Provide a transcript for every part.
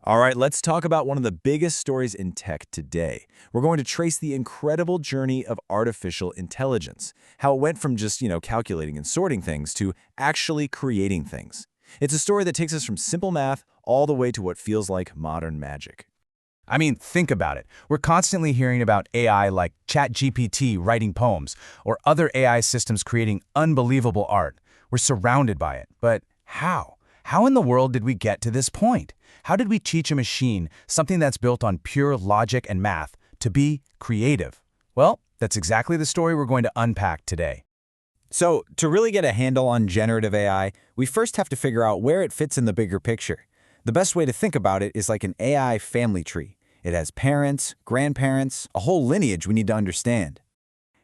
All right, let's talk about one of the biggest stories in tech today. We're going to trace the incredible journey of artificial intelligence, how it went from just, calculating and sorting things to actually creating things. It's a story that takes us from simple math all the way to what feels like modern magic. I mean, think about it. We're constantly hearing about AI like ChatGPT writing poems or other AI systems creating unbelievable art. We're surrounded by it. But how? How in the world did we get to this point? How did we teach a machine, something that's built on pure logic and math, to be creative? Well, that's exactly the story we're going to unpack today. So, to really get a handle on generative AI, we first have to figure out where it fits in the bigger picture. The best way to think about it is like an AI family tree. It has parents, grandparents, a whole lineage we need to understand.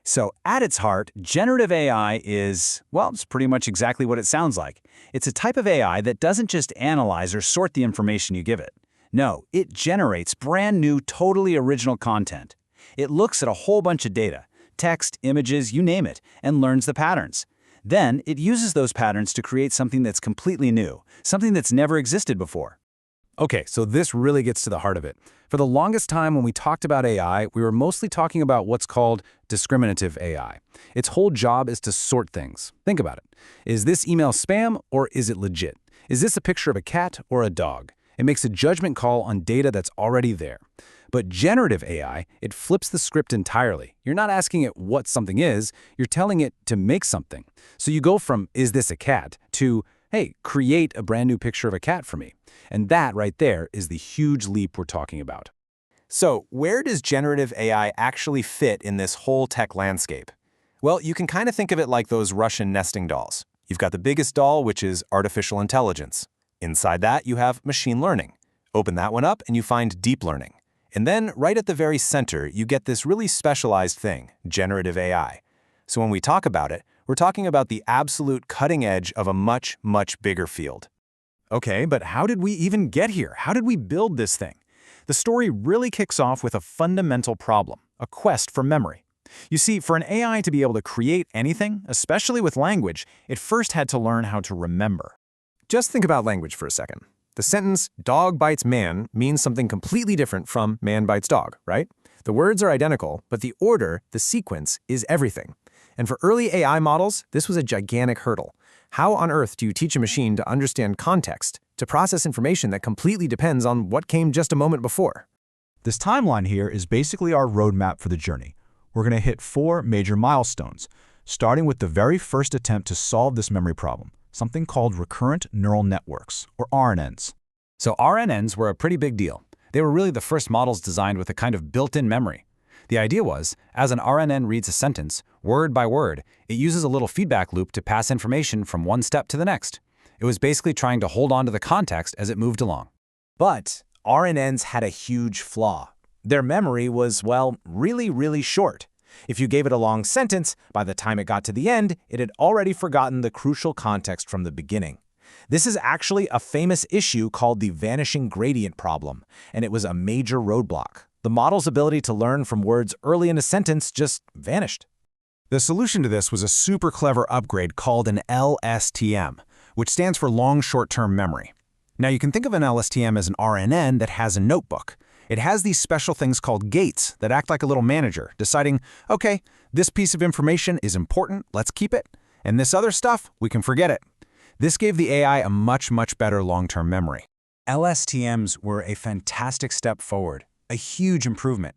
So at its heart, generative AI is, well, it's pretty much exactly what it sounds like. It's a type of AI that doesn't just analyze or sort the information you give it. No, it generates brand new, totally original content. It looks at a whole bunch of data, text, images, you name it, and learns the patterns. Then it uses those patterns to create something that's completely new, something that's never existed before. Okay, so this really gets to the heart of it. For the longest time when we talked about AI, we were mostly talking about what's called discriminative AI. Its whole job is to sort things. Think about it. Is this email spam or is it legit? Is this a picture of a cat or a dog? It makes a judgment call on data that's already there. But generative AI, it flips the script entirely. You're not asking it what something is, you're telling it to make something. So you go from, is this a cat, to, hey, create a brand new picture of a cat for me. And that right there is the huge leap we're talking about. So, where does generative AI actually fit in this whole tech landscape? Well, you can kind of think of it like those Russian nesting dolls. You've got the biggest doll, which is artificial intelligence. Inside that, you have machine learning. Open that one up and you find deep learning. And then, right at the very center, you get this really specialized thing, generative AI. So when we talk about it, we're talking about the absolute cutting edge of a much, much bigger field. Okay, but how did we even get here? How did we build this thing? The story really kicks off with a fundamental problem, a quest for memory. You see, for an AI to be able to create anything, especially with language, it first had to learn how to remember. Just think about language for a second. The sentence, dog bites man, means something completely different from man bites dog, right? The words are identical, but the order, the sequence, is everything. And for early AI models, this was a gigantic hurdle. How on earth do you teach a machine to understand context, to process information that completely depends on what came just a moment before? This timeline here is basically our roadmap for the journey. We're going to hit 4 major milestones, starting with the very first attempt to solve this memory problem, something called recurrent neural networks, or RNNs. So RNNs were a pretty big deal. They were really the first models designed with a kind of built-in memory. The idea was, as an RNN reads a sentence, word by word, it uses a little feedback loop to pass information from one step to the next. It was basically trying to hold on to the context as it moved along. But RNNs had a huge flaw. Their memory was, well, really, really short. If you gave it a long sentence, by the time it got to the end, it had already forgotten the crucial context from the beginning. This is actually a famous issue called the vanishing gradient problem, and it was a major roadblock. The model's ability to learn from words early in a sentence just vanished. The solution to this was a super clever upgrade called an LSTM, which stands for long short-term memory. Now you can think of an LSTM as an RNN that has a notebook. It has these special things called gates that act like a little manager, deciding, okay, this piece of information is important, let's keep it, and this other stuff, we can forget it. This gave the AI a much, much better long-term memory. LSTMs were a fantastic step forward, a huge improvement.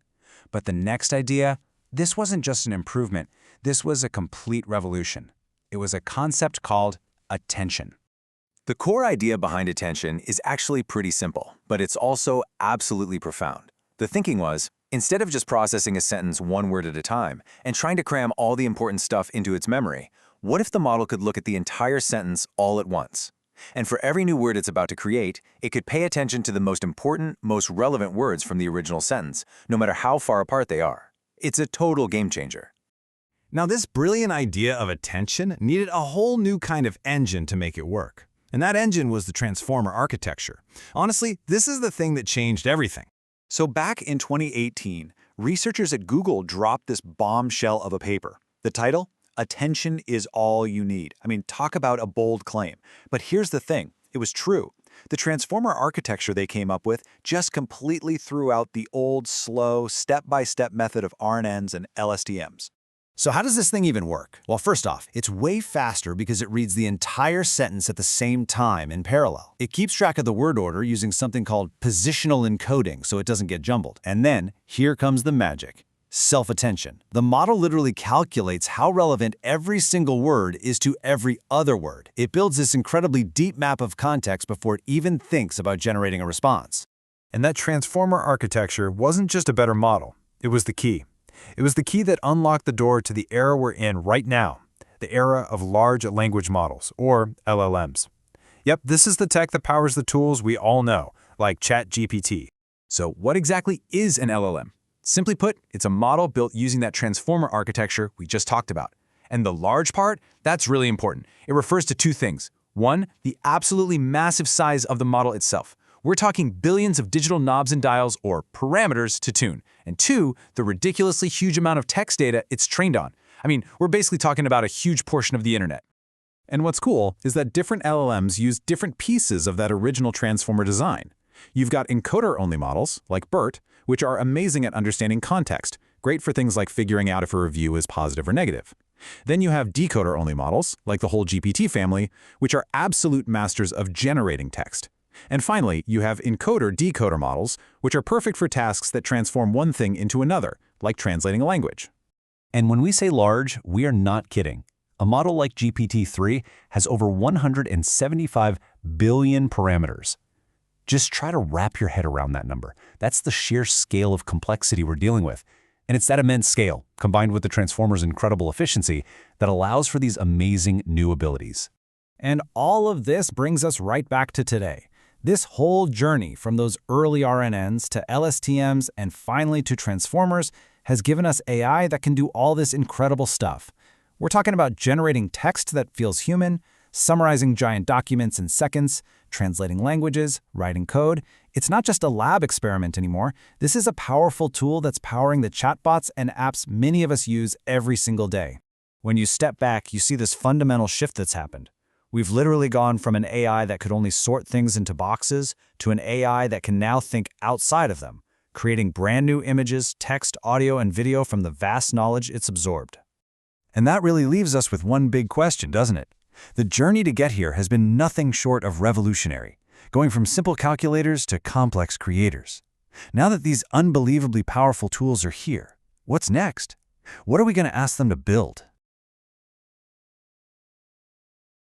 But the next idea, this wasn't just an improvement, this was a complete revolution. It was a concept called attention. The core idea behind attention is actually pretty simple, but it's also absolutely profound. The thinking was, instead of just processing a sentence one word at a time and trying to cram all the important stuff into its memory, what if the model could look at the entire sentence all at once? And for every new word it's about to create, it could pay attention to the most important, most relevant words from the original sentence, no matter how far apart they are. It's a total game changer. Now this brilliant idea of attention needed a whole new kind of engine to make it work. And that engine was the transformer architecture. Honestly, this is the thing that changed everything. So back in 2018, researchers at Google dropped this bombshell of a paper. The title? Attention is all you need. I mean, talk about a bold claim. But here's the thing. It was true. The transformer architecture they came up with just completely threw out the old, slow, step-by-step method of RNNs and LSTMs. So how does this thing even work? Well, first off, it's way faster because it reads the entire sentence at the same time in parallel. It keeps track of the word order using something called positional encoding so it doesn't get jumbled. And then, here comes the magic. Self-attention. The model literally calculates how relevant every single word is to every other word. It builds this incredibly deep map of context before it even thinks about generating a response. And that transformer architecture wasn't just a better model. It was the key. It was the key that unlocked the door to the era we're in right now, the era of large language models, or LLMs. Yep, this is the tech that powers the tools we all know, like ChatGPT. So what exactly is an LLM? Simply put, it's a model built using that transformer architecture we just talked about. And the large part, that's really important. It refers to two things. One, the absolutely massive size of the model itself. We're talking billions of digital knobs and dials, or parameters, to tune. And two, the ridiculously huge amount of text data it's trained on. I mean, we're basically talking about a huge portion of the internet. And what's cool is that different LLMs use different pieces of that original transformer design. You've got encoder-only models, like BERT, which are amazing at understanding context, great for things like figuring out if a review is positive or negative. Then you have decoder-only models, like the whole GPT family, which are absolute masters of generating text. And finally, you have encoder-decoder models, which are perfect for tasks that transform one thing into another, like translating a language. And when we say large, we are not kidding. A model like GPT-3 has over 175 billion parameters. Just try to wrap your head around that number. That's the sheer scale of complexity we're dealing with. And it's that immense scale, combined with the transformer's incredible efficiency, that allows for these amazing new abilities. And all of this brings us right back to today. This whole journey from those early RNNs to LSTMs and finally to transformers has given us AI that can do all this incredible stuff. We're talking about generating text that feels human, summarizing giant documents in seconds, translating languages, writing code. It's not just a lab experiment anymore. This is a powerful tool that's powering the chatbots and apps many of us use every single day. When you step back, you see this fundamental shift that's happened. We've literally gone from an AI that could only sort things into boxes to an AI that can now think outside of them, creating brand new images, text, audio, and video from the vast knowledge it's absorbed. And that really leaves us with one big question, doesn't it? The journey to get here has been nothing short of revolutionary, going from simple calculators to complex creators. Now that these unbelievably powerful tools are here, what's next? What are we going to ask them to build?